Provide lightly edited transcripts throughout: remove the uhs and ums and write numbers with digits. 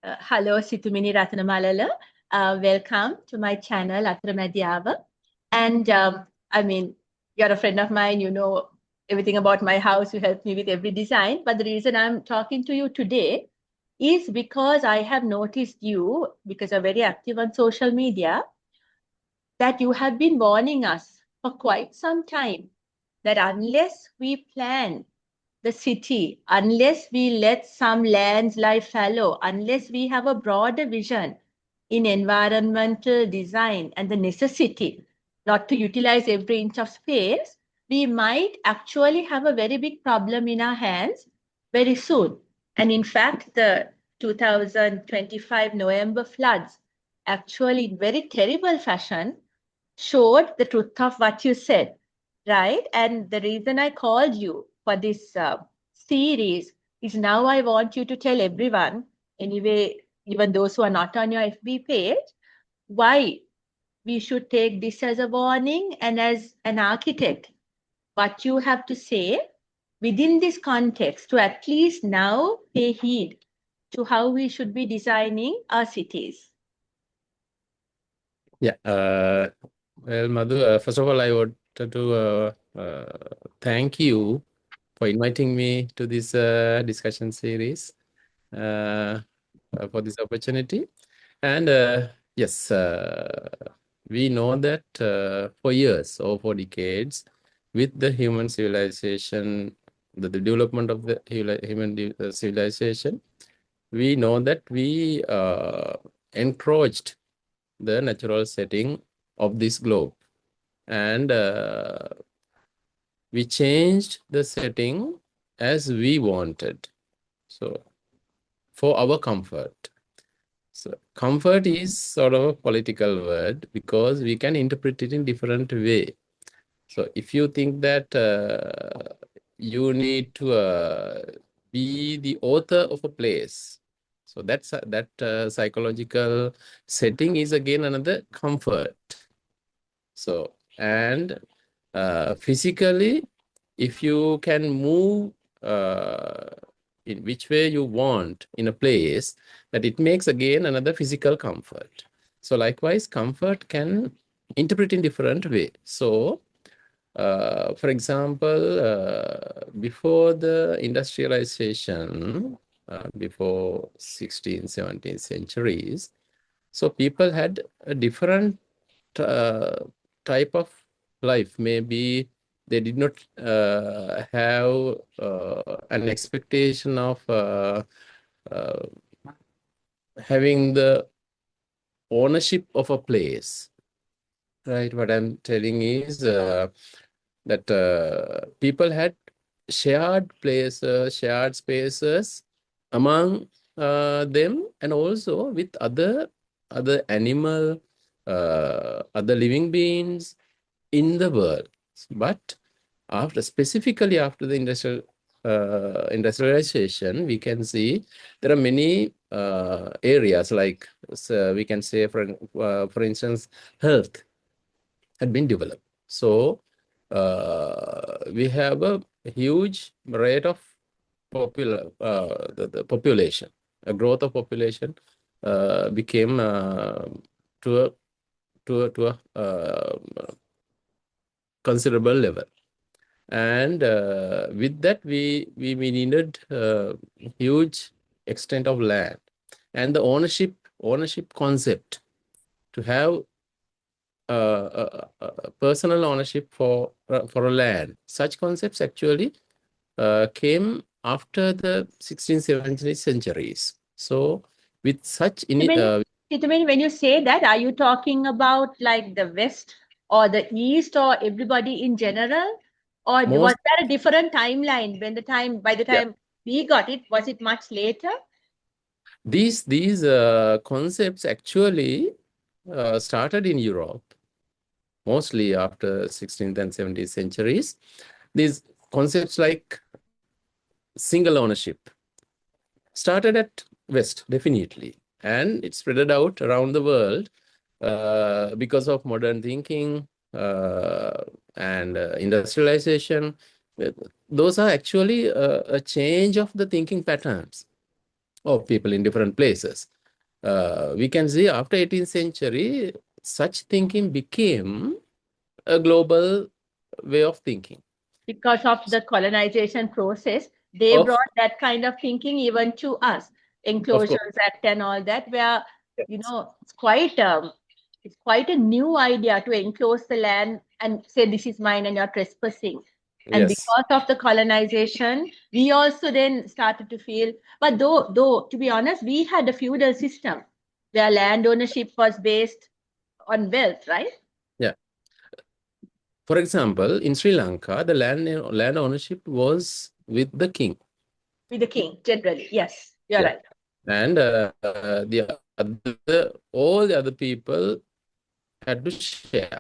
Hello, Sithumini Rathnamalala. Welcome to my channel, Atramadhyava. And you're a friend of mine, you know everything about my house, you help me with every design. But the reason I'm talking to you today is because I have noticed you, because you're very active on social media, that you have been warning us for quite some time that unless we plan the city, unless we let some lands lie fallow, unless we have a broader vision in environmental design and the necessity not to utilize every inch of space, we might actually have a very big problem in our hands very soon. And in fact, the 2025 November floods actually in very terrible fashion showed the truth of what you said, right? And the reason I called you for this series is now I want you to tell everyone, anyway, even those who are not on your FB page, why we should take this as a warning and as an architect, what you have to say within this context to at least now pay heed to how we should be designing our cities. Yeah. Well, Madhu, first of all, I want to thank you for inviting me to this discussion series for this opportunity. And yes, we know that for years or for decades, with the human civilization, the development of the human civilization, we know that we encroached the natural setting of this globe. And we changed the setting as we wanted. So for our comfort. So comfort is sort of a political word because we can interpret it in different way. So if you think that you need to be the author of a place, so that psychological setting is again another comfort. So, and physically, if you can move in which way you want in a place, that it makes again another physical comfort. So likewise, comfort can interpret in different way. So, for example, before the industrialization, before 16th, 17th centuries, so people had a different type of life. Maybe they did not have an expectation of uh, having the ownership of a place. Right. What I'm telling is that people had shared places, shared spaces among them, and also with other animal, other living beings in the world. But specifically after the industrialization, we can see there are many areas like we can say, for instance, health had been developed. So we have a huge rate of the population, a growth of population became to a considerable level. And with that, we needed huge extent of land, and the ownership concept to have personal ownership for a land. Such concepts actually came after the 16th, 17th centuries. So with such When you say that, are you talking about like the West or the East or everybody in general? Or was there a different timeline by the time we got it, was it much later? These concepts actually started in Europe, mostly after 16th and 17th centuries. These concepts like single ownership started at West, definitely, and it spread out around the world because of modern thinking and industrialization. Those are actually a change of the thinking patterns of people in different places. we can see after 18th century, such thinking became a global way of thinking. Because of the colonization process, they Of brought that kind of thinking even to us. course. Enclosures Act and all that, where Yes. it's quite a new idea to enclose the land and say this is mine and you're trespassing. And Yes. because of the colonization, we also then started to feel. But though to be honest, we had a feudal system where land ownership was based on wealth, right? Yeah. For example, in Sri Lanka, the land ownership was with the king. With the king, generally. Yes, you're Yeah. right. And all the other people had to share.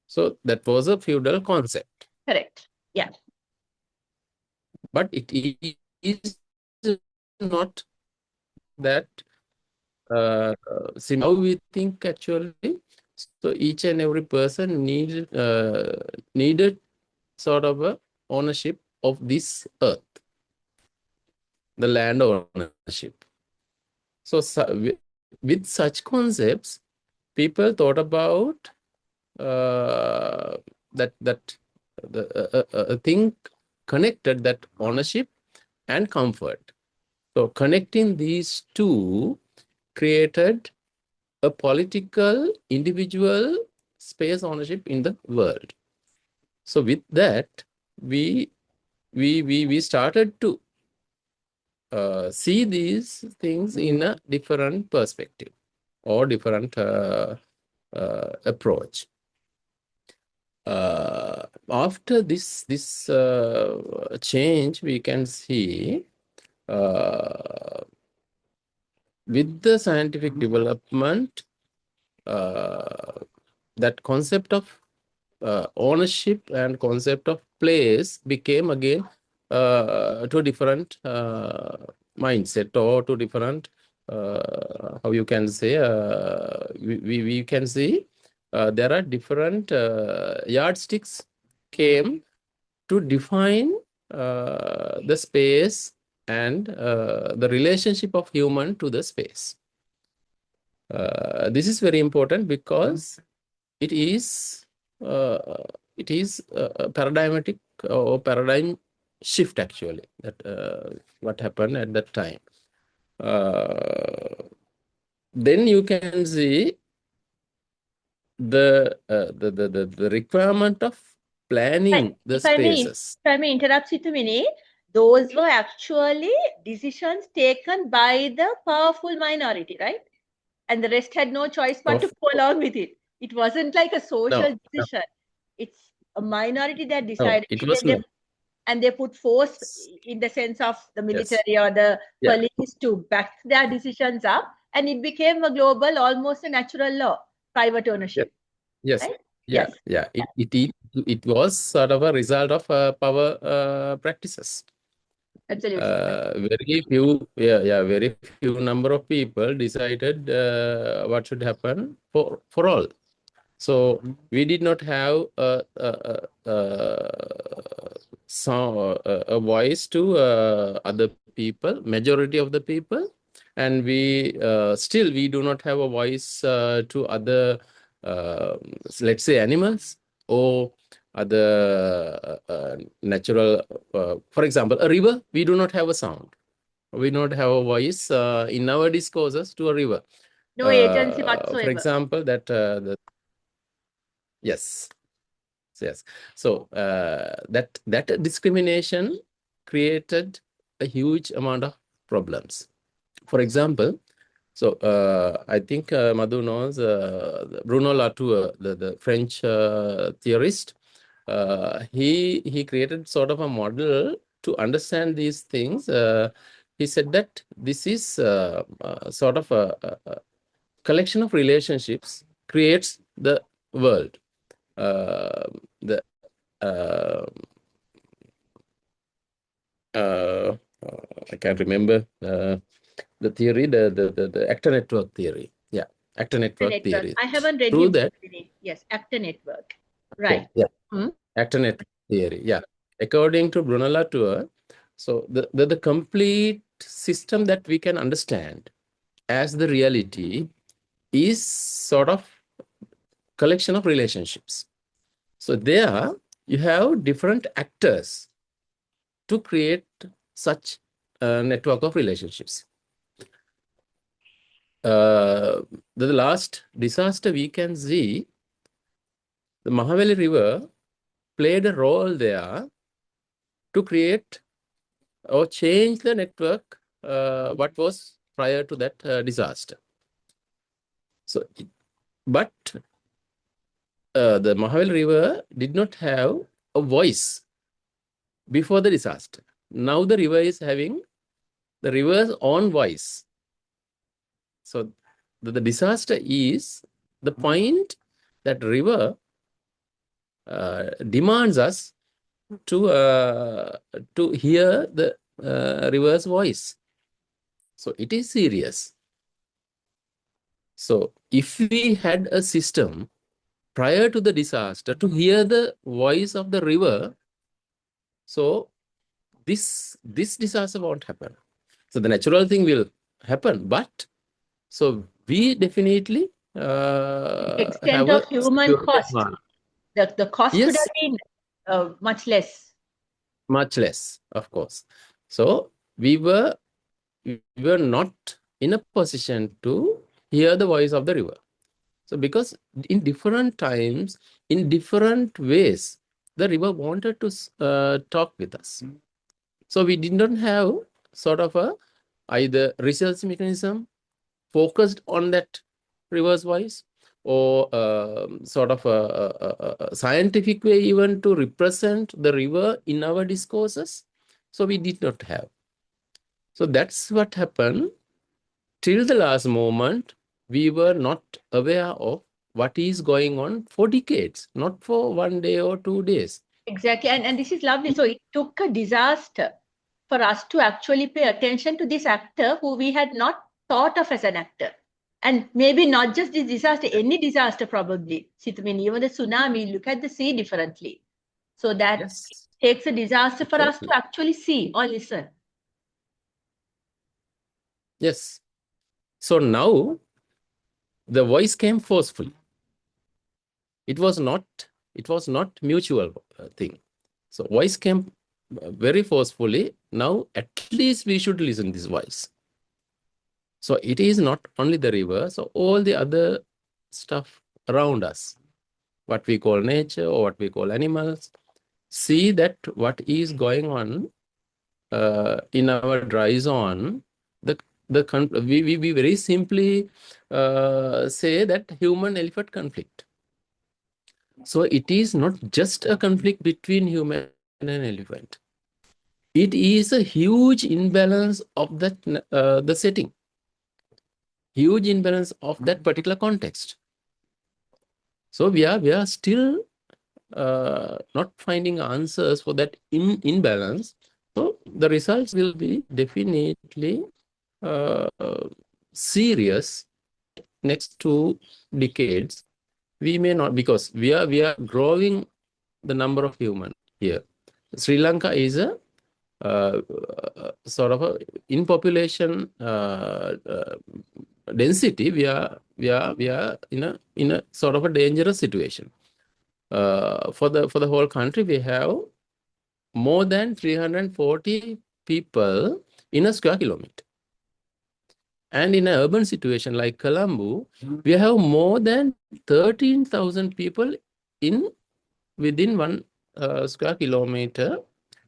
So that was a feudal concept. Correct. Yeah. But it is not that how we think actually. So each and every person needed sort of a ownership of this earth, the land ownership. So, with such concepts, people thought about that the thing connected that ownership and comfort. So connecting these two created a political individual space ownership in the world. So with that, we started to see these things in a different perspective or different approach. After this change, we can see with the scientific development, that concept of ownership and concept of place became again to a different mindset or to different how you can say we can see there are different yardsticks came to define the space and the relationship of human to the space. This is very important because it is a paradigmatic or paradigm shift actually that what happened at that time. Then you can see the requirement of Right. planning the spaces. If I may interrupt Sithumini, those were actually decisions taken by the powerful minority, right? And the rest had no choice but to Of go along with it. It wasn't like a no, social decision. It's a minority that no, decided, it and was then not. they put force in the sense of the Yes, military or the yeah, police to back their decisions up, and it became a global, almost a natural law, private yeah, ownership, yes, right? yeah, Yes, yeah. It was sort of a result of power practices. absolutely. Very few, very few number of people decided what should happen for all. So we did not have a voice to other people, majority of the people, and we still we do not have a voice to other, let's say, animals or other natural. For example, a river, we do not have a sound. We do not have a voice in our discourses to a river. No agency For whatsoever. example, yes, yes. So that discrimination created a huge amount of problems. For example, so I think Madhu knows Bruno Latour, the French theorist. He created sort of a model to understand these things. He said that this is sort of a collection of relationships creates the world. The uh, I can't remember the theory, the actor network theory. Yeah, actor The network network. theory. I haven't read Through his that, book. Yes, Actor Network. okay, Right. yeah, Hmm? actor network theory. Yeah, according to Bruno Latour, so the complete system that we can understand. as the reality is sort of collection of relationships. So there you have different actors to create such a network of relationships. The last disaster we can see, the Mahaveli River played a role there to create or change the network what was prior to that disaster. So, but the Mahaveli River did not have a voice before the disaster. Now the river is having the river's own voice. So the disaster is the point that river demands us to hear the river's voice. So it is serious. So if we had a system prior to the disaster to hear the voice of the river, so this disaster won't happen. So the natural thing will happen, but so we definitely Extent have of a human security cost. advantage. The cost could Yes, have been much less. much less, of course. So we were not in a position to hear the voice of the river. So because in different times, in different ways, the river wanted to talk with us. So we did not have sort of a either research mechanism focused on that river's voice, or sort of a scientific way even to represent the river in our discourses. So we did not have. So that's what happened. Till the last moment, we were not aware of what is going on for decades, not for 1 day or 2 days. Exactly. And this is lovely. So it took a disaster for us to actually pay attention to this actor who we had not thought of as an actor. And maybe not just this disaster, any disaster probably. Sithumini, even the tsunami, look at the sea differently. So that Yes, takes a disaster for us to exactly. actually see or listen. Yes. So now the voice came forcefully. It was not mutual thing. So voice came very forcefully. Now at least we should listen this voice. So it is not only the river, so all the other stuff around us, what we call nature or what we call animals, see that what is going on in our dry zone. We very simply say that human elephant conflict. So it is not just a conflict between human and elephant. It is a huge imbalance of the setting, huge imbalance of that particular context. So we are still not finding answers for that imbalance. So the results will be definitely uh, serious next 2 decades. We may not, because we are growing the number of human here. Sri Lanka is a sort of a in population density. We are in a sort of a dangerous situation. For the whole country, we have more than 340 people in a square kilometer. And in an urban situation like Colombo, we have more than 13,000 people in within 1 square kilometer.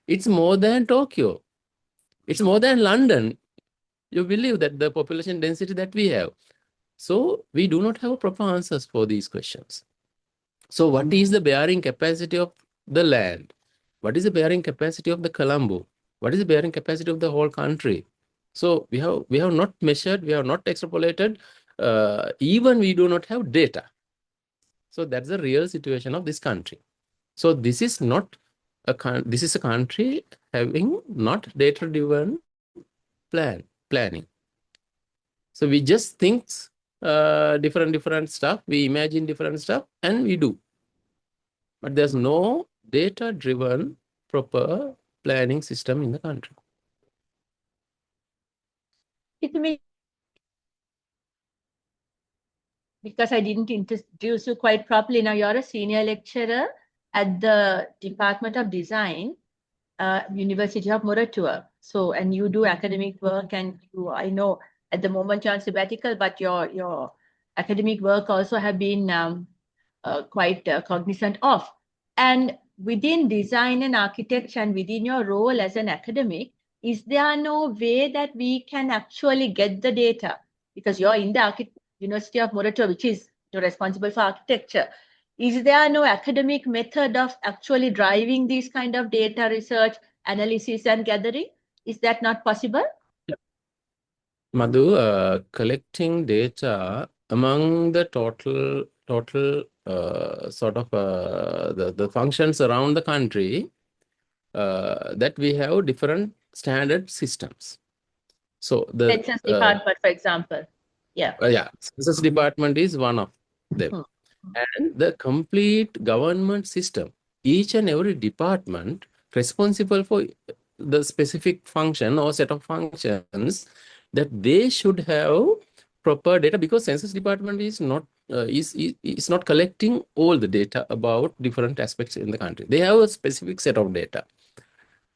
It's more than Tokyo. It's more than London. You believe that the population density that we have. So we do not have proper answers for these questions. So what is the bearing capacity of the land? What is the bearing capacity of the Colombo? What is the bearing capacity of the whole country? So we have not measured, we have not extrapolated, even we do not have data. So that's the real situation of this country. So this is not this is a country having not data-driven planning. So we just think different stuff, we imagine different stuff, and we do. But there's no data-driven proper planning system in the country. Sithumini, because I didn't introduce you quite properly. Now you're a senior lecturer at the Department of Design, University of Moratuwa. So, and you do academic work, and you, I know at the moment you're on sabbatical, but your academic work also have been quite cognizant of. And within design and architecture, and within your role as an academic, is there no way that we can actually get the data? Because you're in the University of Moratuwa, which is responsible for architecture. Is there no academic method of actually driving these kind of data research, analysis, and gathering? Is that not possible? Madhu, collecting data among the total sort of the functions around the country, that we have different standard systems. So the Census department, for example. Yeah. census department is one of them. Hmm. And the complete government system, each and every department responsible for the specific function or set of functions, that they should have proper data, because census department is not is not collecting all the data about different aspects in the country. They have a specific set of data,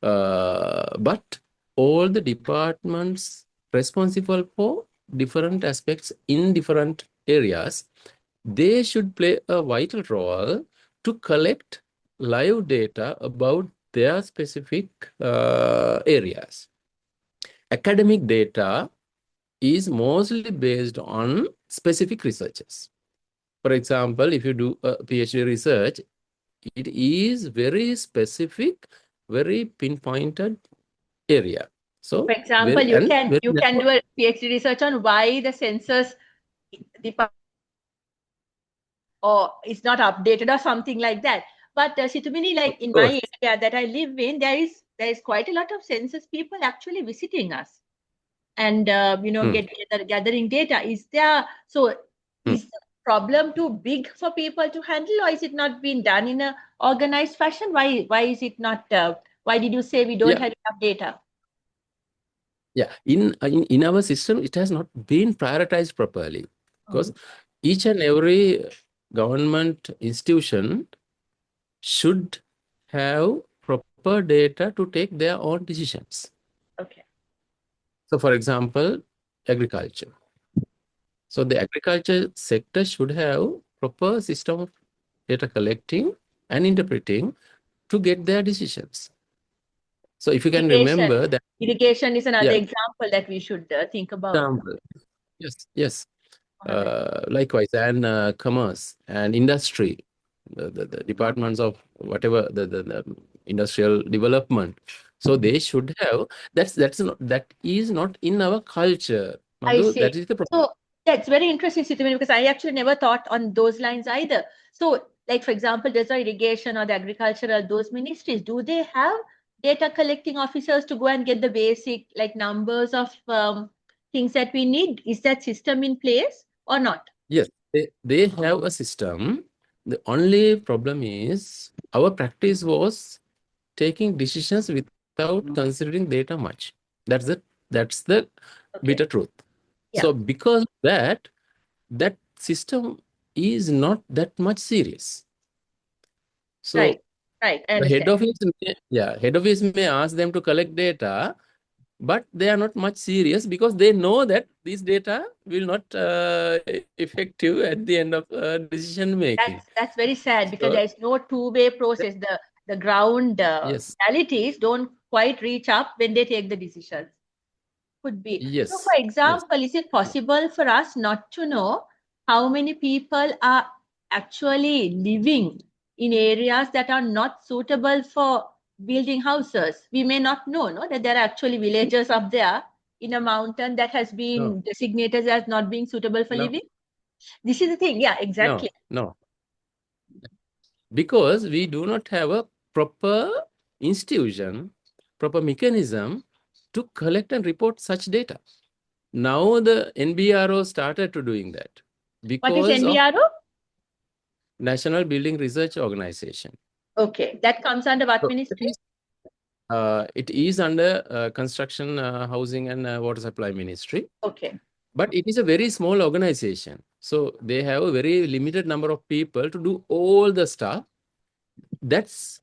but all the departments responsible for different aspects in different areas, they should play a vital role to collect live data about their specific areas. Academic data is mostly based on specific researches. For example, if you do a PhD research, it is very specific, very pinpointed area. So, For example, you can do a PhD research on why the census department or it's not updated or something like that. But Sithumini, like in my area that I live in, there is quite a lot of census people actually visiting us, and gathering data. Is there is the problem too big for people to handle, or is it not being done in a organized fashion? Why is it not? Why did you say we don't have enough data? Yeah, in our system, it has not been prioritized properly, because each and every government institution should have proper data to take their own decisions. Okay. So, for example, agriculture. So, the agriculture sector should have proper system of data collecting and interpreting to get their decisions. So, if you can remember that irrigation is another example that we should think about. Example. Yes. Likewise, and commerce and industry, the departments of whatever the industrial development. So they should have that is not in our culture. I Madhu, see. that is the problem. So that's very interesting, Sithumini, because I actually never thought on those lines either. So, like for example, there's the irrigation or the agricultural, those ministries, do they have data collecting officers to go and get the basic like numbers of things that we need? Is that system in place or not? Yes, they have a system. The only problem is our practice was taking decisions without considering data much. That's the bitter truth. So because of that system is not that much serious. So right. the head office may ask them to collect data, but they are not much serious because they know that these data will not effective at the end of decision making. That's very sad, because there's no two-way process. The ground realities don't quite reach up when they take the decisions. Could be. So, for example, is it possible for us not to know how many people are actually living in areas that are not suitable for building houses? We may not know, that there are actually villages up there in a mountain that has been designated as not being suitable for living. This is the thing. Yeah, exactly. No. Because we do not have a proper institution, proper mechanism to collect and report such data. Now the NBRO started to doing that. What is NBRO? National Building Research Organization. Okay, that comes under what ministry? It is under Construction, Housing and Water Supply Ministry. Okay. But it is a very small organization. So they have a very limited number of people to do all the stuff. That's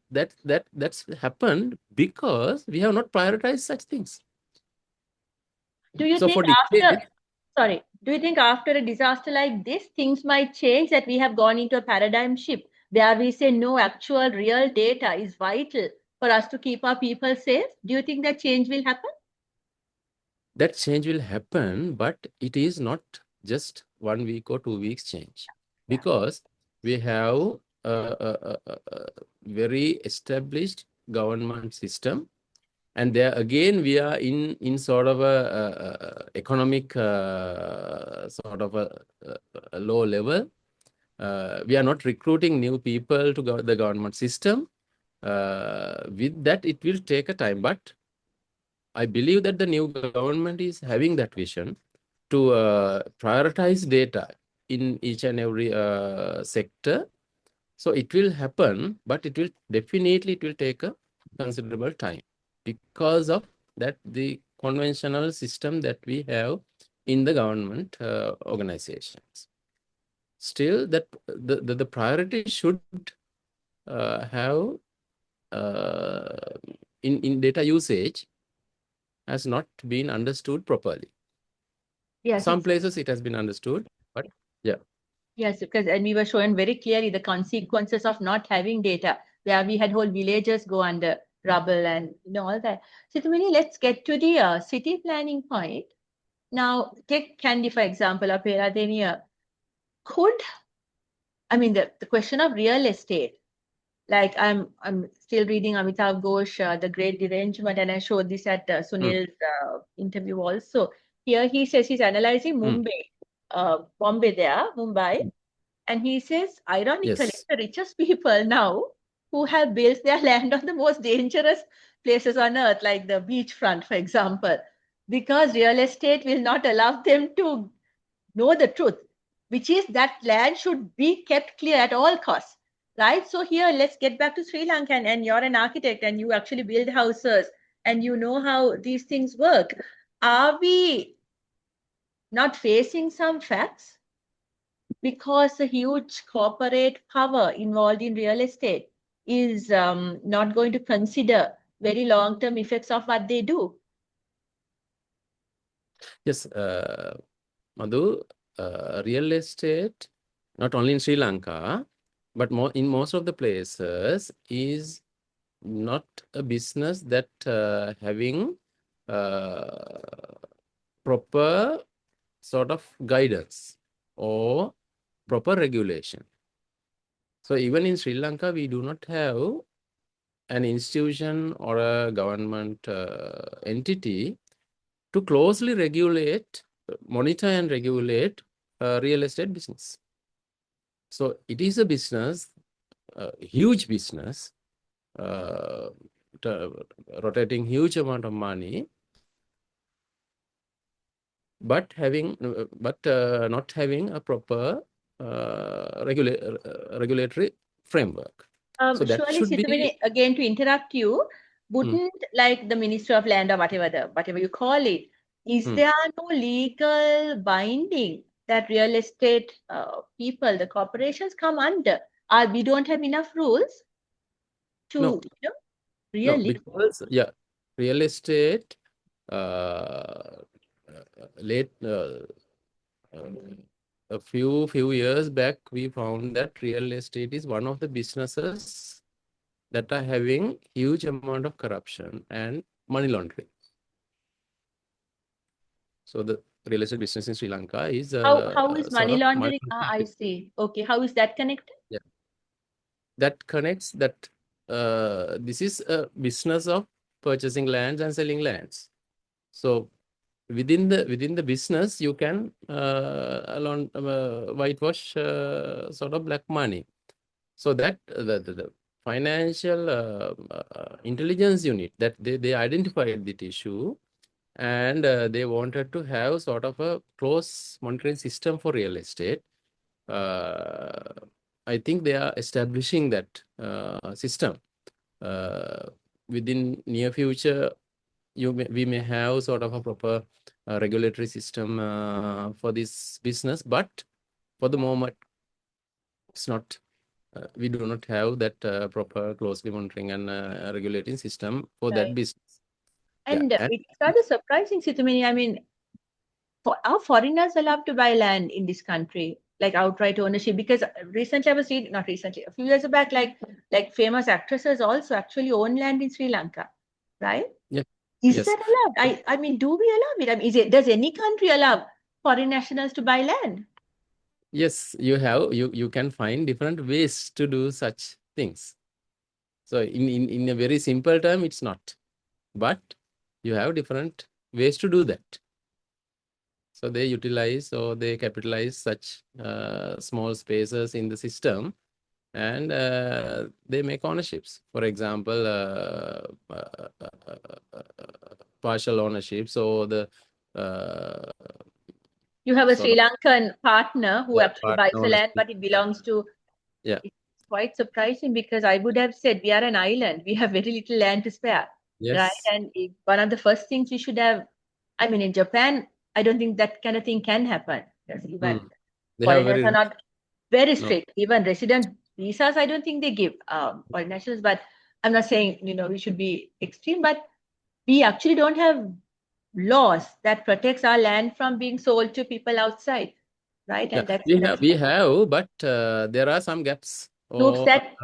happened because we have not prioritized such things. Do you So think for decades, do you think after a disaster like this, things might change, that we have gone into a paradigm shift where we say no, actual real data is vital for us to keep our people safe? Do you think that change will happen? that change will happen, but it is not just 1 week or 2 weeks change, Yeah. because we have a very established government system, and there again we are in sort of a economic sort of a low level. We are not recruiting new people to the government system. With that, it will take a time, but I believe that the new government is having that vision to prioritize data in each and every sector. So it will happen, but it will take a considerable time because of that the conventional system that we have in the government organizations. Still, that the priority should have in data usage has not been understood properly. Yes, Some places it has been understood, but yeah. yes, because and we were showing very clearly the consequences of not having data, where we had whole villages go under rubble and all that. So, Tumini, let's get to the city planning point. Now, take Kandy for example, or Peradeniya. Could the question of real estate? Like I'm still reading Amitav Ghosh, The Great Derangement, and I showed this at Mm, Sunil's interview also. Here he says he's analyzing mm, Mumbai, and he says, ironically, yes. the richest people now who have built their land on the most dangerous places on earth, like the beachfront, for example, because real estate will not allow them to know the truth, which is that land should be kept clear at all costs, right? So here, let's get back to Sri Lanka, and you're an architect and you actually build houses and you know how these things work. Are we not facing some facts? Because the huge corporate power involved in real estate is not going to consider very long-term effects of what they do. Yes, Madhu, real estate, not only in Sri Lanka, but more in most of the places, is not a business that having proper sort of guidance or proper regulation. So even in Sri Lanka, we do not have an institution or a government entity to closely regulate, monitor and regulate real estate business. So it is a business, huge business, uh, rotating huge amount of money, but not having a proper regulatory framework. So that Surely, should be. Sithumini, again to interrupt you, Mm, wouldn't like the Minister of Land or whatever you call it, is mm. there no legal binding that real estate people, the corporations come under? We don't have enough rules No, to, no, really? because yeah, real estate uh, late a few years back, we found that real estate is one of the businesses that are having huge amount of corruption and money laundering. So the real estate business in Sri Lanka is How is sort money of money laundering? Ah, I laundering. see. Okay, how is that connected? Yeah. That connects that this is a business of purchasing lands and selling lands. So within the business, you can alone whitewash sort of black money. So that the financial intelligence unit that they identified the issue, and they wanted to have sort of a close monitoring system for real estate. Uh, I think they are establishing that system. Uh, Within near future, we may have sort of a proper regulatory system for this business, but for the moment, it's not. We do not have that proper closely monitoring and regulating system for that Right. business. Yeah, And and it's rather surprising, Sithumini. I mean, are foreigners allowed to buy land in this country, like outright ownership? Because recently I was reading, not recently, a few years back, like famous actresses also actually own land in Sri Lanka, right? yeah, Is yes, that allowed? I mean, do we allow it? I mean, does any country allow foreign nationals to buy land? yes, you can find different ways to do such things. So in a very simple term, it's not, but you have different ways to do that. So they utilize or they capitalize such small spaces in the system, and they make ownerships. For example, partial ownerships or the uh, You have a sort Sri of Lankan partner who actually part buys the land, ownership. but it belongs to. Yeah. It's quite surprising because I would have said we are an island. We have very little land to spare, right? Yes. And one of the first things we should have, I mean, in Japan, I don't think that kind of thing can happen. Because even Mm. They have foreigners are very not very no. strict. Even resident visas, I don't think they give foreign nationals. But I'm not saying, we should be extreme, but we actually don't have laws that protects our land from being sold to people outside, right? Yeah, And that's we have, but there are some gaps proves or that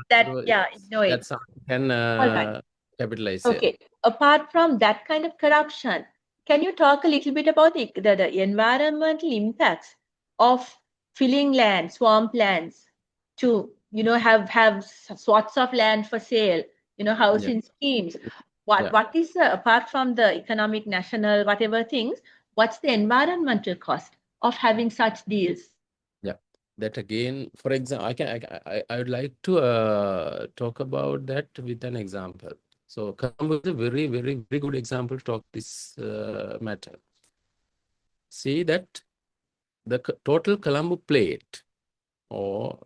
yeah, no, that it some can all right. capitalize here. Okay. Apart from that kind of corruption, can you talk a little bit about the environmental impacts of filling land, swamp lands to, have sorts of land for sale, Yeah, housing schemes. yeah, What is apart from the economic, national, whatever things, what's the environmental cost of having such deals? yeah. That again, for example, I would like to talk about that with an example. So Colombo is a very, very, very good example to talk this matter. See that the total Colombo plate, or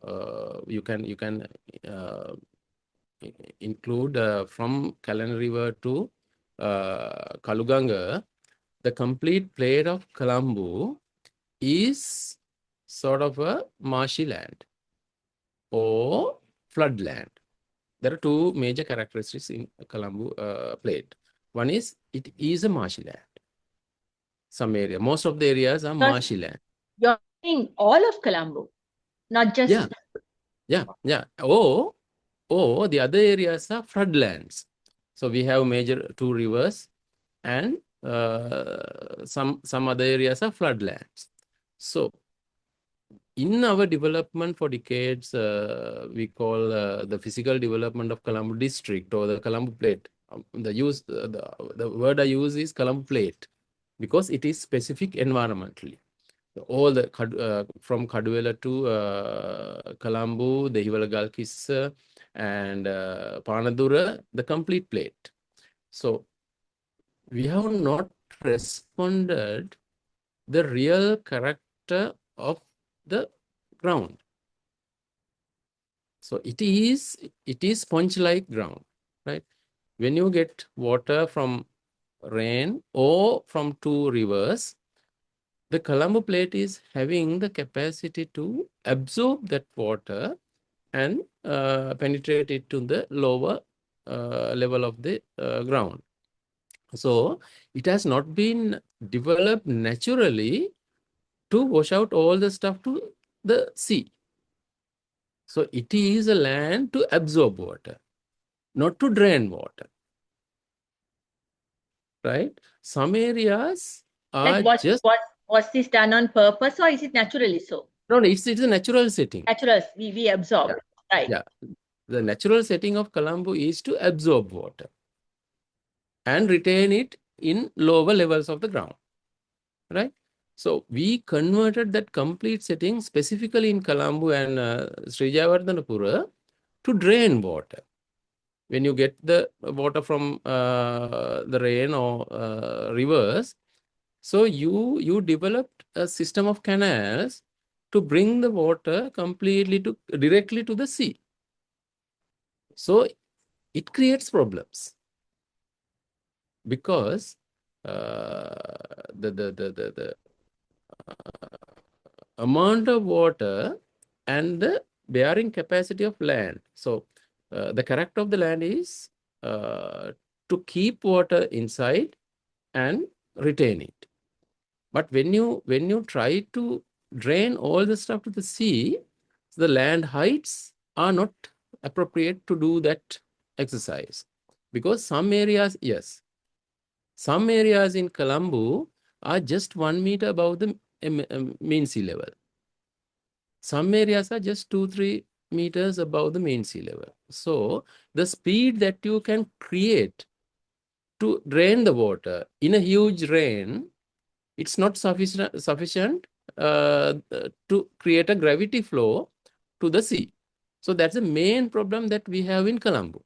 you can uh, include from Kallan River to Kaluganga, the complete plate of Colombo is sort of a marshy land or floodland. There are two major characteristics in Colombo plate. One is it is a marshy land. Some area, most of the areas are Because marshy land. you're saying all of Colombo, not Yeah, just. yeah. Or the other areas are floodlands. So we have major two rivers and some other areas are floodlands. So in our development for decades, we call the physical development of Colombo district or the Colombo plate. The word I use is Colombo plate because it is specific environmentally. All the from Kaduela to Colombo, the Hiwalagal and Panadura, the complete plate. So we have not responded the real character of the ground. So it is sponge-like ground, right? When you get water from rain or from two rivers, the Colombo plate is having the capacity to absorb that water and penetrate it to the lower level of the ground. So it has not been developed naturally to wash out all the stuff to the sea. So it is a land to absorb water, not to drain water, right? Some areas Like are just, was this done on purpose or is it naturally so? no, it's a natural setting. Natural, we Yeah, absorbed, right? yeah. The natural setting of Colombo is to absorb water and retain it in lower levels of the ground, right? So we converted that complete setting specifically in Colombo and Sri Jayawardenapura to drain water. When you get the water from the rain or rivers, so you developed a system of canals to bring the water completely to directly to the sea. So it creates problems because the amount of water and the bearing capacity of land. So the character of the land is to keep water inside and retain it. But when you try to drain all the stuff to the sea, the land heights are not appropriate to do that exercise. Because some areas, yes, some areas in Colombo are just 1 meter above the mean sea level. Some areas are just 2-3 meters above the mean sea level. So the speed that you can create to drain the water in a huge rain, it's not sufficient to create a gravity flow to the sea. So that's the main problem that we have in Colombo.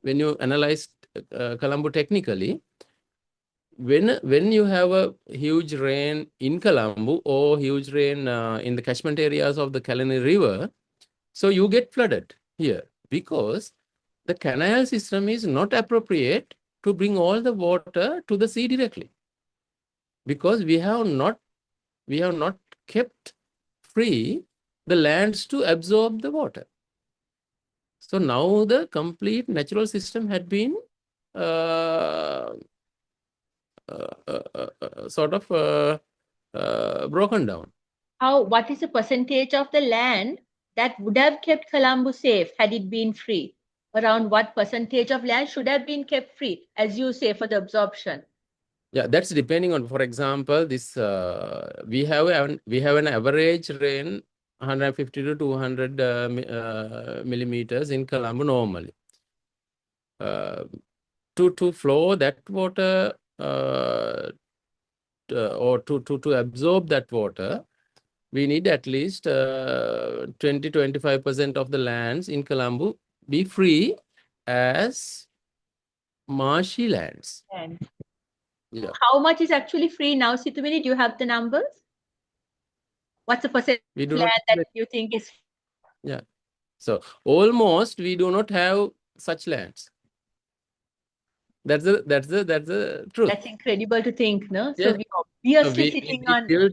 When you analyze Colombo technically, when you have a huge rain in Colombo or huge rain in the catchment areas of the Kalani River, so you get flooded here because the canal system is not appropriate to bring all the water to the sea directly, because we have not kept free the lands to absorb the water. So now the complete natural system had been sort of broken down. What is the percentage of the land that would have kept Colombo safe had it been free? Around what percentage of land should have been kept free, as you say, for the absorption? Yeah, that's depending on, for example, this we have an average rain 150 to 200 millimeters in Colombo normally. To flow that water or to absorb that water, we need at least 20-25% of the lands in Colombo be free as marshy lands. And Yeah. how much is actually free now, Sithumini? Do you have the numbers? What's the percentage We of do not land that you think is? Yeah. So almost we do not have such lands. That's the truth. That's incredible to think, no? So Yeah. we So obviously sitting we on. build.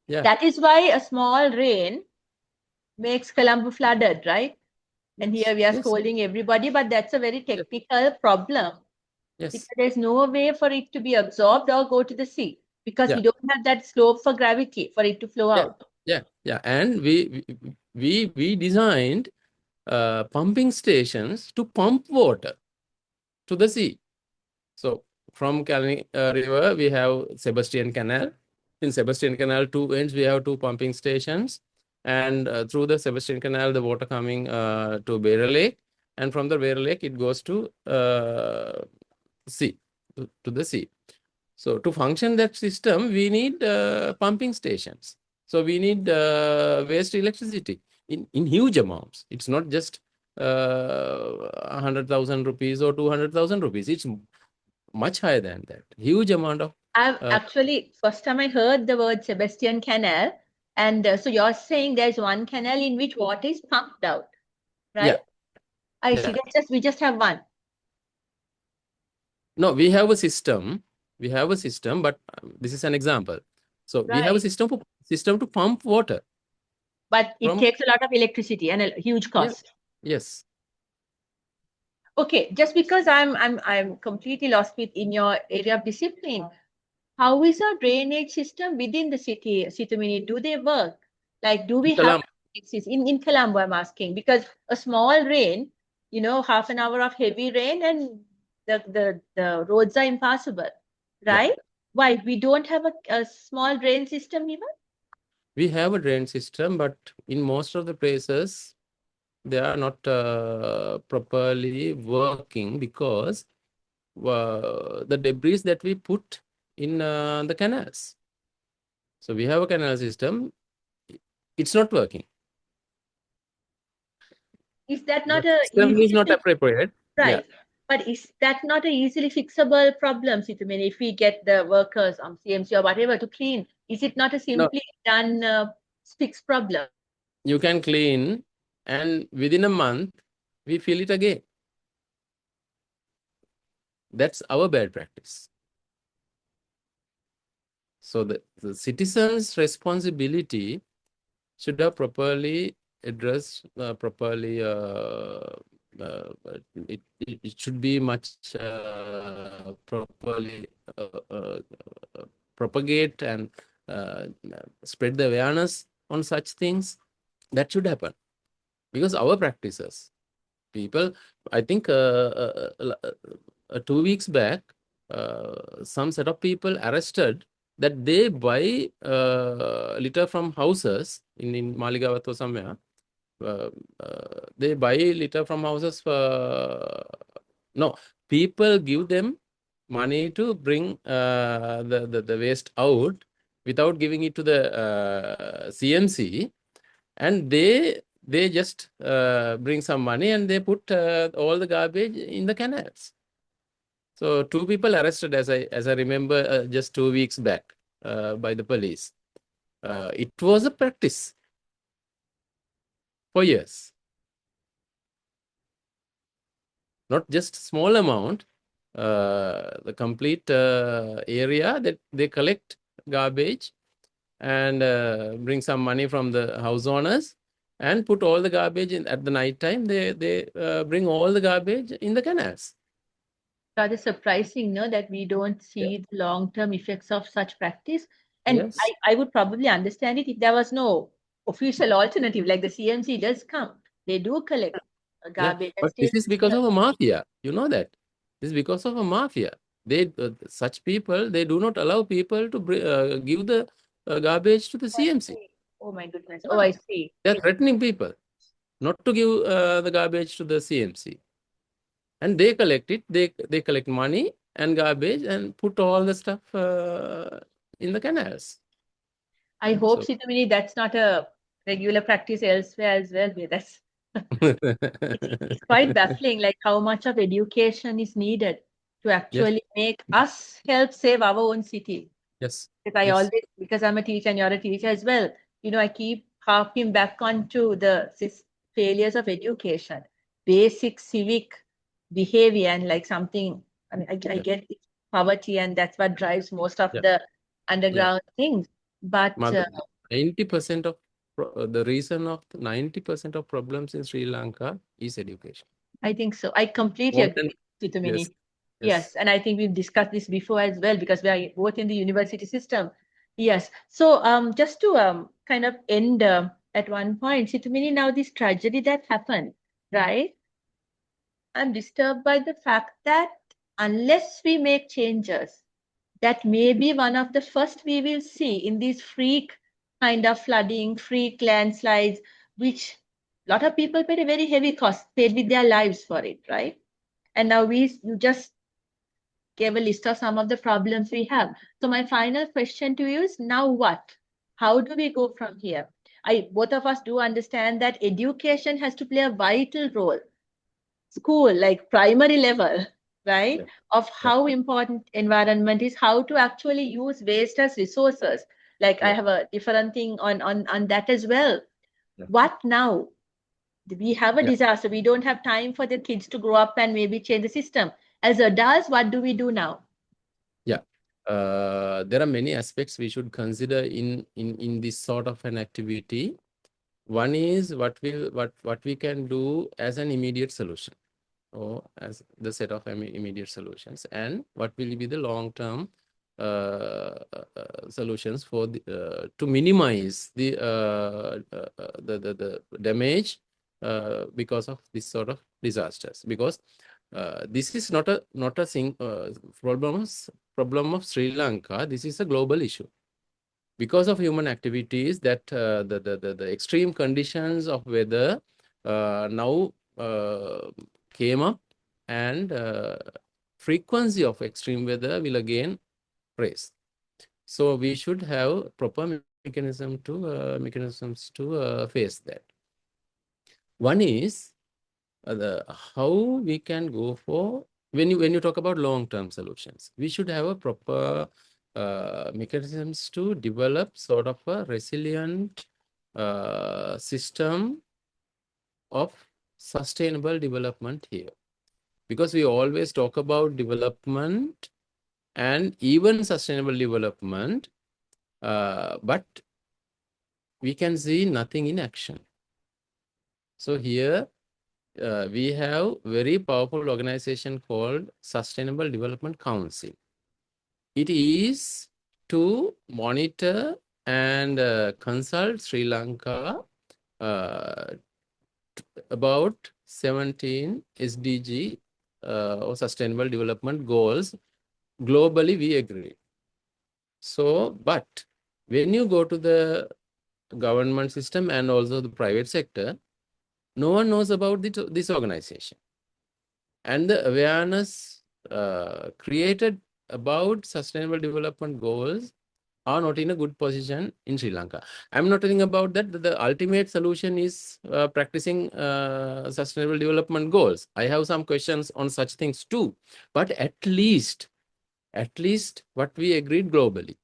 Yeah. That is why a small rain makes Colombo flooded, right? And here we are Yes. scolding everybody, but that's a very Yes. technical problem because Yes. there's no way for it to be absorbed or go to the sea because we Yeah. don't have that slope for gravity for it to flow Yeah. out. Yeah. Yeah. And we designed pumping stations to pump water to the sea. So from Kalani River, we have Sebastian Canal. In Sebastian Canal, two ends, we have two pumping stations. And through the Sebastian Canal, the water coming to Beira Lake. And from the Beira Lake, it goes to sea, to the sea. So to function that system, we need pumping stations. So we need waste electricity in huge amounts. It's not just 100,000 rupees or 200,000 rupees. It's much higher than that. Huge amount of. I've actually, first time I heard the word Sebastian Canal, and so you're saying there's one canal in which water is pumped out, Yeah. right? I see. Yeah. We just have one. No, we have a system. We have a system, but this is an example. So we have a Right. system to pump water But it from. takes a lot of electricity and a huge Yeah. cost. Yes. Okay, just because I'm completely lost in your area of discipline, how is our drainage system within the city, Sithumini? Do they work? Like, do we have Kalam. in Colombo? I'm asking because a small rain, half an hour of heavy rain, and the roads are impassable, Yeah. right? Why we don't have a small drain system even? We have a drain system, but in most of the places, they are not properly working because the debris that we put in the canals. So we have a canal system. It's not working. Is that The not a system is easy not fix? appropriate. Yeah. Right. But is that not a easily fixable problem, Sithumini? If we get the workers on CMC or whatever to clean, is it not a No, simply done fixed problem? you can clean, and within a month, we fill it again. That's our bad practice. So the citizens' responsibility should have properly addressed, properly, it should be much properly propagate and spread the awareness on such things. That should happen. Because our practices, people, I think 2 weeks back, some set of people arrested that they buy litter from houses in Maligavat or somewhere. They buy litter from houses. No, people give them money to bring the waste out without giving it to the CMC, and they just bring some money and they put all the garbage in the canals. So 2 people arrested, as I remember, just 2 weeks back by the police. It was a practice for years. Not just small amount, the complete area that they collect garbage and bring some money from the house owners and put all the garbage in at the night time. They bring all the garbage in the canals. Rather surprising, no, that we don't see the long-term effects of such practice. And Yes. I would probably understand it if there was no official alternative, like the CMC does come. They do collect Yeah, garbage and but this state is because of a mafia. You know that. This is because of a mafia. They such people, they do not allow people to give the garbage to the CMC. Oh my goodness. Oh, I see. They are threatening people not to give the garbage to the CMC, and they collect it. They collect money and garbage and put all the stuff in the canals. I hope, So Sithumini, that's not a regular practice elsewhere as well. That's it's quite baffling, like how much of education is needed to yes, actually make us help save our own city. yes, Because I yes, always, because I'm a teacher and you're a teacher as well, I keep harping back onto the failures of education, basic civic behavior, and like something. I mean, I yeah, get it's poverty, and that's what drives most of yeah, the yeah. underground things. But 90% of the reason of 90% of problems in Sri Lanka is education. I think so. I completely More agree than with you, yes, Tumini. yes, Yes, and I think we've discussed this before as well because we are both in the university system. Yes. So just to kind of end at one point, Situmini, now this tragedy that happened, right? I'm disturbed by the fact that unless we make changes, that may be one of the first we will see in these freak kind of flooding, freak landslides, which a lot of people paid a very heavy cost, paid with their lives for it, right? And now you just gave a list of some of the problems we have. So my final question to you is now what? How do we go from here? Both of us do understand that education has to play a vital role. School, like primary level, right? yeah, Of yeah, how important environment is, how to actually use waste as resources. Like I yeah, have a different thing on that as well. yeah, What now? We have a yeah. disaster. We don't have time for the kids to grow up and maybe change the system. As adults, what do we do now? Yeah. There are many aspects we should consider in this sort of an activity. One is what we can do as an immediate solution, or as the set of immediate solutions, and what will be the long-term solutions for to minimize the damage because of this sort of disasters. Because this is not a problem of Sri Lanka. This is a global issue because of human activities that the extreme conditions of weather now came up, and frequency of extreme weather will again raise. So we should have proper mechanisms to face that. One is how we can go for when you talk about long-term solutions, we should have a proper mechanisms to develop sort of a resilient system of sustainable development here, because we always talk about development and even sustainable development. but we can see nothing in action. So here we have very powerful organization called Sustainable Development Council. It is to monitor and consult Sri Lanka about 17 SDG or Sustainable Development Goals. Globally, we agree. So, but when you go to the government system and also the private sector, no one knows about this organization. And the awareness created about Sustainable Development Goals are not in a good position in Sri Lanka. I'm not talking about that. The ultimate solution is practicing Sustainable Development Goals. I have some questions on such things too. But at least what we agreed globally.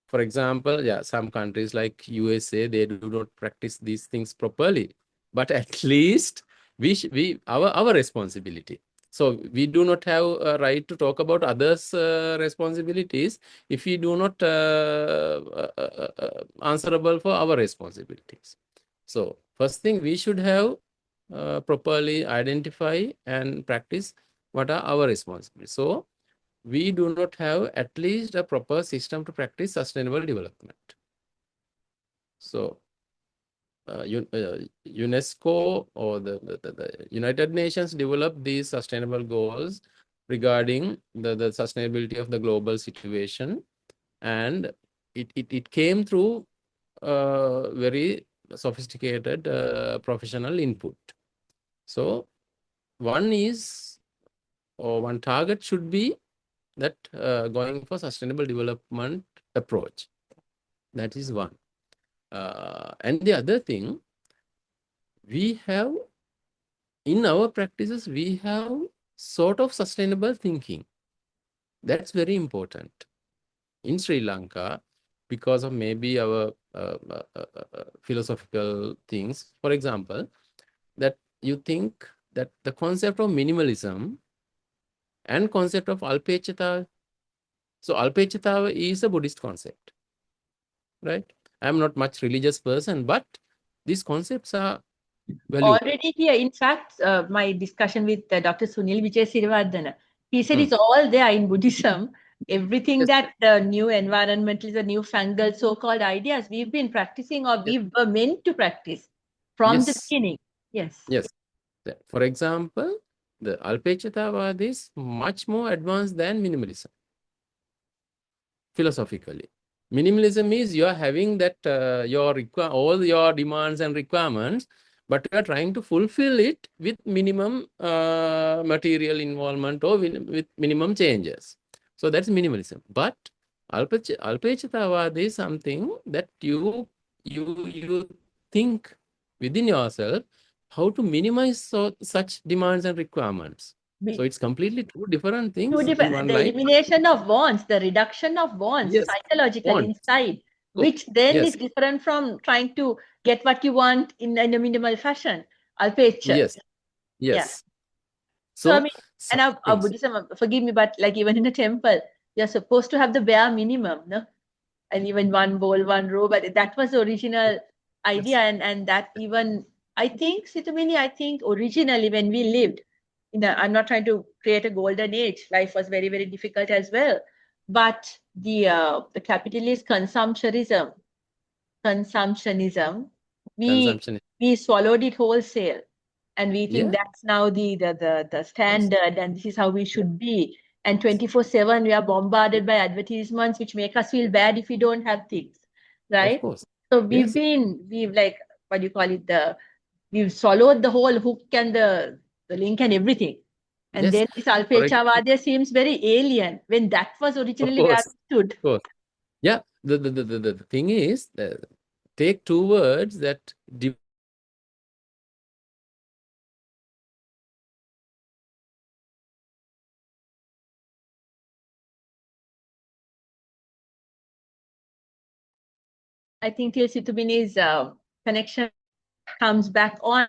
For example, yeah, some countries like USA, they do not practice these things properly. But at least our responsibility. So we do not have a right to talk about others' responsibilities if we do not answerable for our responsibilities. So first thing, we should have properly identify and practice what are our responsibilities. So we do not have at least a proper system to practice sustainable development. So UNESCO or the United Nations developed these sustainable goals regarding the sustainability of the global situation. And it came through very sophisticated professional input. So one target should be that going for sustainable development approach. That is one. And the other thing, we have, in our practices, we have sort of sustainable thinking. That's very important. In Sri Lanka, because of maybe our philosophical things, for example, that you think that the concept of minimalism and concept of alpechata. So alpechata is a Buddhist concept, right? I'm not much religious person, but these concepts are valuable. Already here, in fact, my discussion with Dr. Sunil Vijay, he said it's Hmm. all there in Buddhism. Everything Yes, that the new environmentalists, the newfangled so-called ideas we've been practicing or yes, we were meant to practice from the yes, beginning. Yes. yes. For example, the Alpechatavad is much more advanced than minimalism, philosophically. Minimalism is you are having that all your demands and requirements, but you are trying to fulfill it with minimum material involvement or with minimum changes. So that's minimalism. But Alpechatavad is something that you think within yourself how to minimize such demands and requirements. So it's completely two different Two things in different, one the line. elimination of wants, the reduction of wants Yes, psychologically want. inside, So, which then yes, is different from trying to get what you want in a minimal fashion. Alpecha. yes, Yeah. yes. So I So mean, and such our things. Buddhism, forgive me, but like even in a temple, you're supposed to have the bare minimum, no? And even one bowl, one robe. But that was the original idea, Yes, and that even I think Sithumini, I think originally when we lived I'm not trying to create a golden age. Life was very, very difficult as well. But the capitalist consumptionism, we consumption. we swallowed it wholesale, and we think Yeah, that's now the yes, standard, and this is how we yes, should be. And 24/7 we are bombarded by advertisements which make us feel bad if we don't have things, of right? course. So Yes, we've like, what do you call it, we've swallowed the whole hook and the link and everything. And yes. then this For example, Alpechavadya seems very alien when that was of originally where course, we stood. of course. Yeah, the thing is, take two words that I think till Situbini's connection comes back on,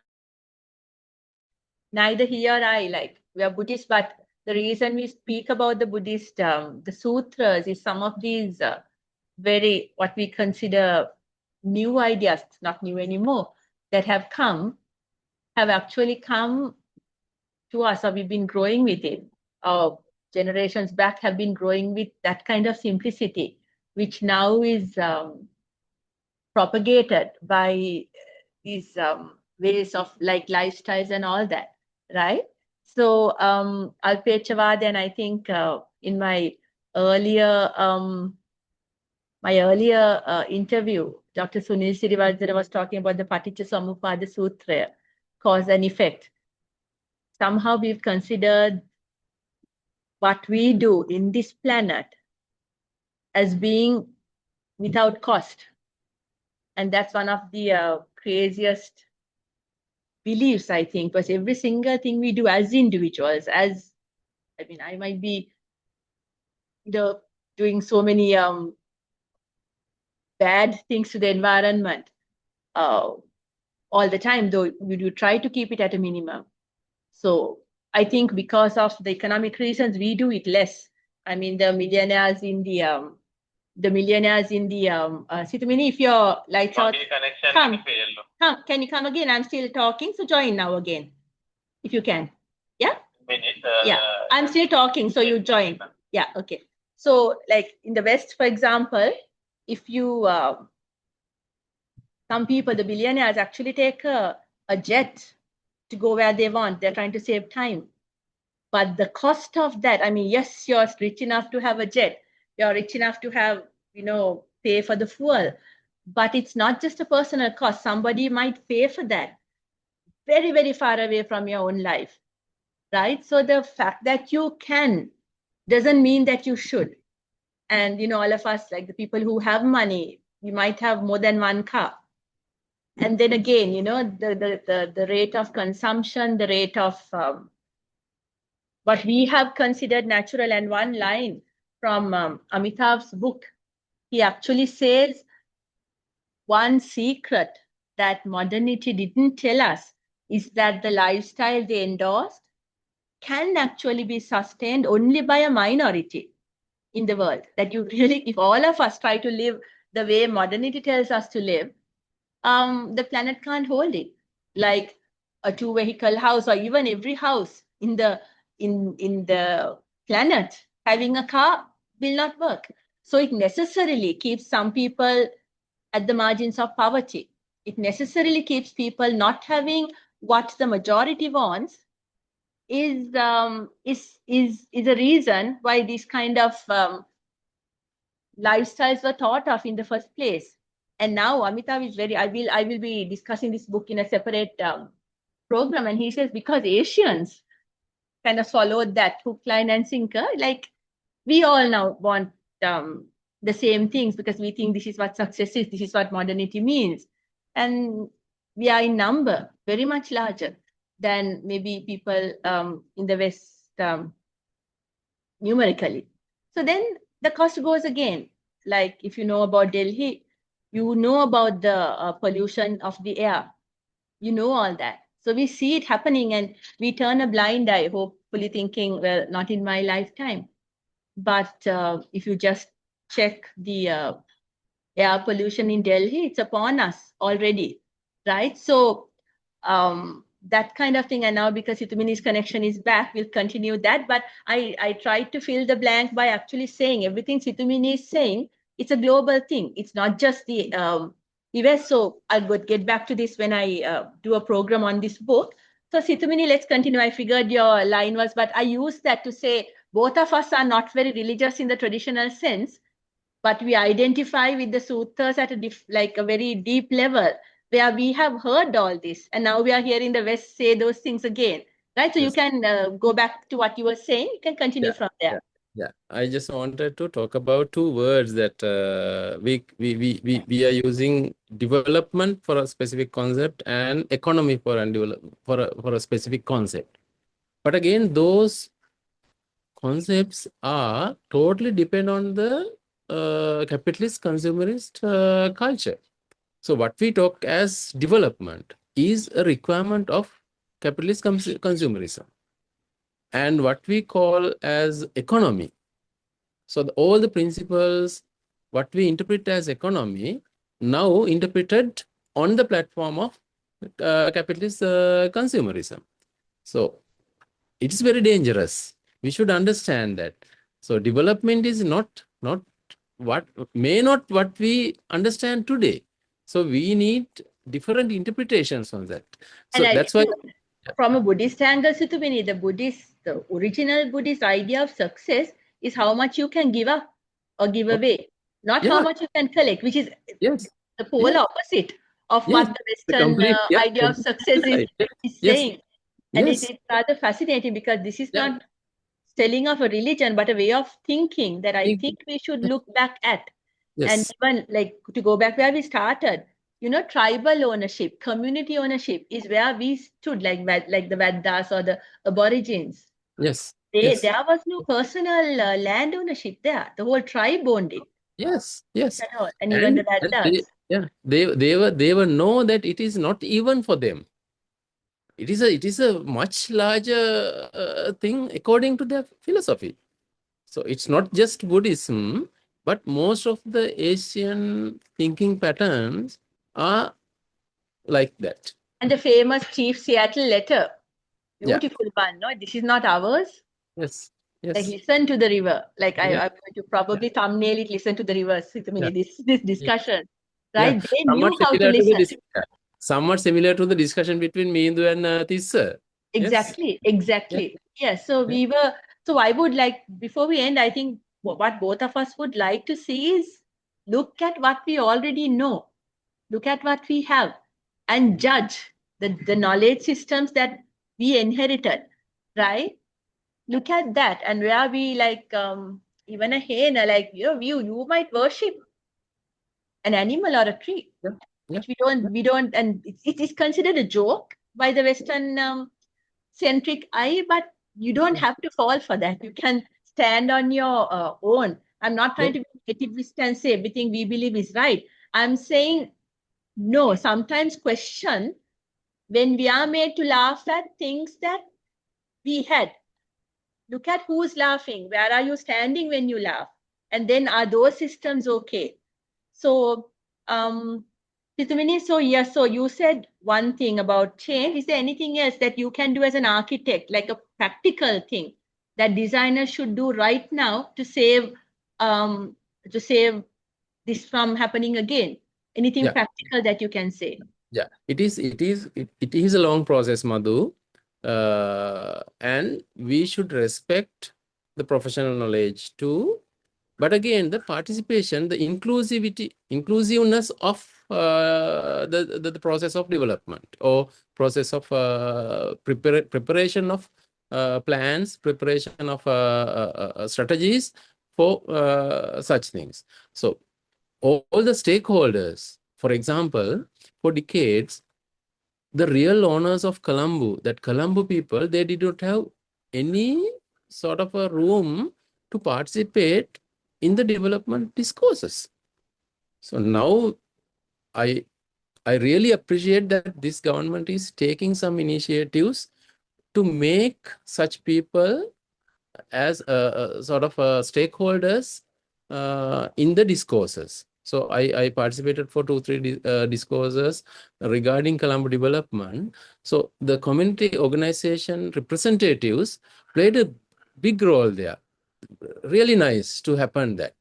neither he or I, like, we are Buddhist, but the reason we speak about the Buddhist, the sutras is some of these very, what we consider new ideas, not new anymore, that have actually come to us, or we've been growing with it. Our generations back have been growing with that kind of simplicity, which now is propagated by these ways of like lifestyles and all that, right? So Alpechavad, and I think in earlier my earlier interview, Dr. Sunil Sirivardhana was talking about the Paticca Samuppada Sutra, cause and effect. Somehow we've considered what we do in this planet as being without cost. And that's one of the craziest beliefs, I think, because every single thing we do as individuals, I might be doing so many bad things to the environment all the time, though we do try to keep it at a minimum. So I think because of the economic reasons, we do it less. I mean, the millionaires in the Sithumini, if your lights out, come, can you come again? I'm still talking, so join now again, if you can. Yeah? Yeah, I'm still talking, so you join. Yeah, okay. So like in the West, for example, if you, some people, the billionaires actually take a jet to go where they want. They're trying to save time. But the cost of that, I mean, yes, you're rich enough to have a jet. You're rich enough to have, pay for the fuel. But it's not just a personal cost. Somebody might pay for that very, very far away from your own life, right? So the fact that you can doesn't mean that you should. And, all of us, like the people who have money, you might have more than one car. And then again, the rate of consumption, the rate of what we have considered natural. And one line from Amitabh's book, he actually says one secret that modernity didn't tell us is that the lifestyle they endorsed can actually be sustained only by a minority in the world. That you really, if all of us try to live the way modernity tells us to live, the planet can't hold it. Like a two-vehicle house, or even every house in the planet having a car will not work. So it necessarily keeps some people at the margins of poverty. It necessarily keeps people not having what the majority wants. Is a reason why these kind of lifestyles were thought of in the first place. And now Amitav is I will be discussing this book in a separate program. And he says, because Asians kind of followed that hook, line, and sinker, like we all now want the same things because we think this is what success is, this is what modernity means. And we are in number very much larger than maybe people in the West numerically. So then the cost goes again. Like if you know about Delhi, you know about the pollution of the air. You know all that. So we see it happening and we turn a blind eye, hopefully thinking, well, not in my lifetime. But if you just check the air pollution in Delhi, it's upon us already, right? So that kind of thing. And now because Sithumini's connection is back, we'll continue that. But I tried to fill the blank by actually saying everything Sithumini is saying, it's a global thing. It's not just the US. So I'll get back to this when I do a program on this book. So Sithumini, let's continue. I figured your line was, but I used that to say both of us are not very religious in the traditional sense, but we identify with the sutras at a very deep level, where we have heard all this, and now we are hearing the West say those things again, right? So yes. You can go back to what you were saying. You can continue from there. Yeah, I just wanted to talk about two words that we are using: development for a specific concept and economy for a specific concept. But again, those concepts are totally depend on the capitalist consumerist culture. So what we talk as development is a requirement of capitalist consumerism, and what we call as economy. So all the principles what we interpret as economy, now interpreted on the platform of capitalist consumerism. So it is very dangerous. We should understand that. So development is not what what we understand today. So we need different interpretations on that. And So I that's why. think from a Buddhist angle, Sithumini, the original Buddhist idea of success is how much you can give up or give Oh, away, not how yeah. much you can collect, which is Yes. the polar Yes. opposite of what Yes. the The Western complete. Yeah. idea of success Right. is Yes. saying. And it Yes. is rather fascinating because this is Yeah. not telling of a religion, but a way of thinking that I think we should look back at. And Yes. even like to go back where we started, tribal ownership, community ownership is where we stood, like the Vedas or the Aborigines. Yes. Yes. There was no personal land ownership there. The whole tribe owned it Yes. Yes. at all, and even the And they, Vedas. yeah, they were know that it is not even for them. It is a much larger thing according to their philosophy. So it's not just Buddhism, but most of the Asian thinking patterns are like that. And the famous Chief Seattle letter, Yeah. beautiful one. No, this is not ours. Yes. Like Yes. listen to the river. Like Yeah. I'm going to probably thumbnail it. Listen to the river. Yeah. This Yeah. discussion, Yeah. right? They Somewhat knew how to similar to the listen. yeah. Somewhat similar to the discussion between Mindu and Tissa. Yes. Exactly, Yeah. exactly. Yes. So Yeah. we were. So I would like before we end, I think what both of us would like to see is look at what we already know, look at what we have, and judge the knowledge systems that we inherited, right? Look at that, and where we like even a hen, like you might worship an animal or a tree, Yeah. Yeah. which we don't, and it is considered a joke by the Western centric eye, but you don't Yeah. have to fall for that. You can stand on your own. I'm not Yeah. trying to be nativist and say everything we believe is right. I'm saying no, sometimes question when we are made to laugh at things that we had. Look at who's laughing. Where are you standing when you laugh? And then are those systems okay? So, Sithumini, so yes, so you said one thing about change. Is there anything else that you can do as an architect, like a practical thing that designers should do right now um, to save this from happening again? Anything Yeah. practical that you can say? Yeah. It is a long process, Madhu. And we should respect the professional knowledge too. But again, the participation, the inclusiveness of the process of development or process of preparation of plans, preparation of strategies for such things. So all the stakeholders, for example, for decades, the real owners of Colombo, that Colombo people, they did not have any sort of a room to participate in the development discourses. So now I I really appreciate that this government is taking some initiatives to make such people as sort of stakeholders in the discourses. So I participated for 2-3 discourses regarding Colombo development. So the community organization representatives played a big role there. Really nice to happen that.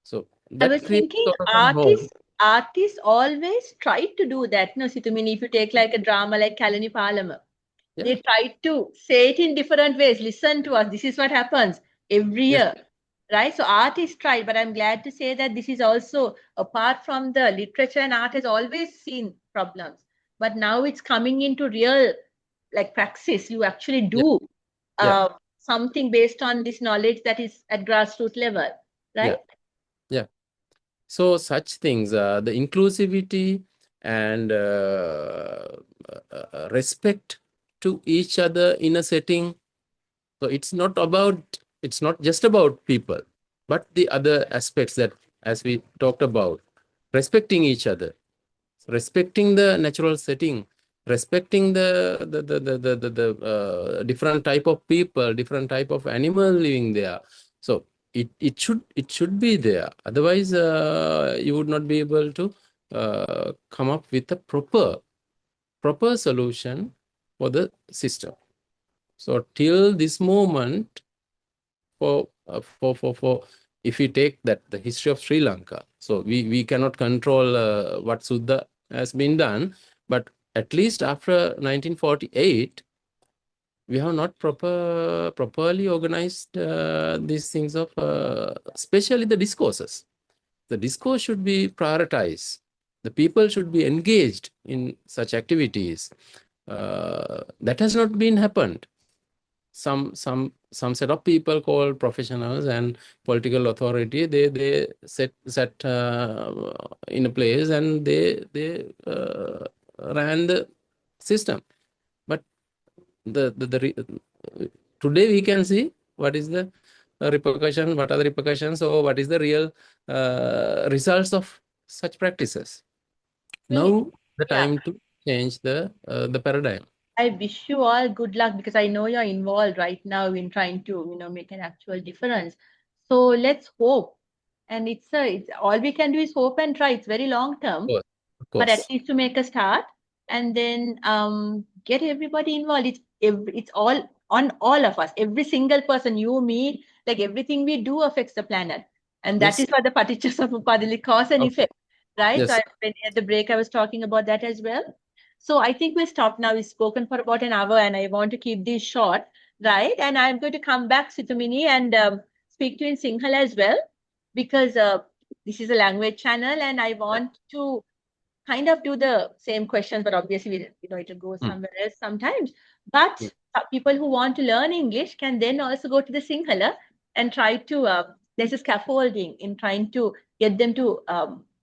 So I that was creates thinking sort of a mode. artists always try to do that. No, Situmini, if you take like a drama like Kalani Palama, Yeah, they try to say it in different ways. Listen to us. This is what happens every yes, year, right? So art is tried, but I'm glad to say that this is also apart from the literature and art has always seen problems, but now it's coming into real like praxis. You actually yeah, do yeah, something based on this knowledge that is at grassroots level, yeah, right? yeah. So such things, the inclusivity and respect to each other in a setting. So it's not just about people, but the other aspects that, as we talked about, respecting each other, respecting the natural setting, respecting the different type of people, different type of animal living there. So it should be there. Otherwise, you would not be able to come up with a proper solution for the system. So till this moment, for if we take that the history of Sri Lanka, so we cannot control what Suddha has been done, but at least after 1948, we have not properly organized these things of especially the discourses. The discourse should be prioritized. The people should be engaged in such activities. That has not been happened. Some set of people called professionals and political authority, they set in a place and they ran the system. But today we can see what is the repercussion, what are the repercussions, or what is the real results of such practices. Well, Now the yeah. time to change the paradigm. I wish you all good luck because I know you're involved right now in trying to, make an actual difference. So let's hope. And it's all we can do is hope and try. It's very long term, Of but at course. least to make a start and then get everybody involved. It's all on all of us. Every single person, you, me, like everything we do affects the planet, and that Yes. is what the Paticca cause and Okay. effect, right? So Yes. when at the break I was talking about that as well. So I think we'll stop now. We've spoken for about an hour, and I want to keep this short, right? And I'm going to come back, Sithumini, and speak to you in Sinhala as well, because this is a language channel, and I want to kind of do the same questions, but obviously, it'll go Mm. somewhere else sometimes. But Mm. people who want to learn English can then also go to the Sinhala and try to, there's a scaffolding in trying to get them to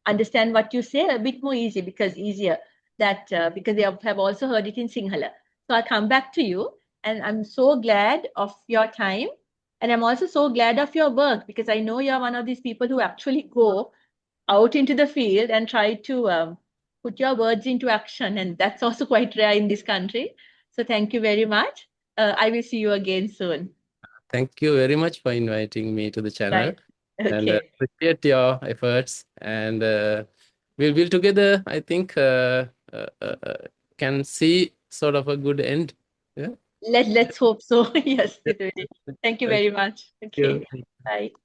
understand what you say a bit more easier because they have also heard it in Sinhala. So I'll come back to you, and I'm so glad of your time. And I'm also so glad of your work because I know you're one of these people who actually go out into the field and try to put your words into action. And that's also quite rare in this country. So thank you very much. I will see you again soon. Thank you very much for inviting me to the channel, Right. and Okay. appreciate your efforts. And we'll together, I think, can see sort of a good end. Yeah. Let's hope so. Yes, Yeah. Sithuri. Thank you Okay. very much. Thank Okay. you. Bye.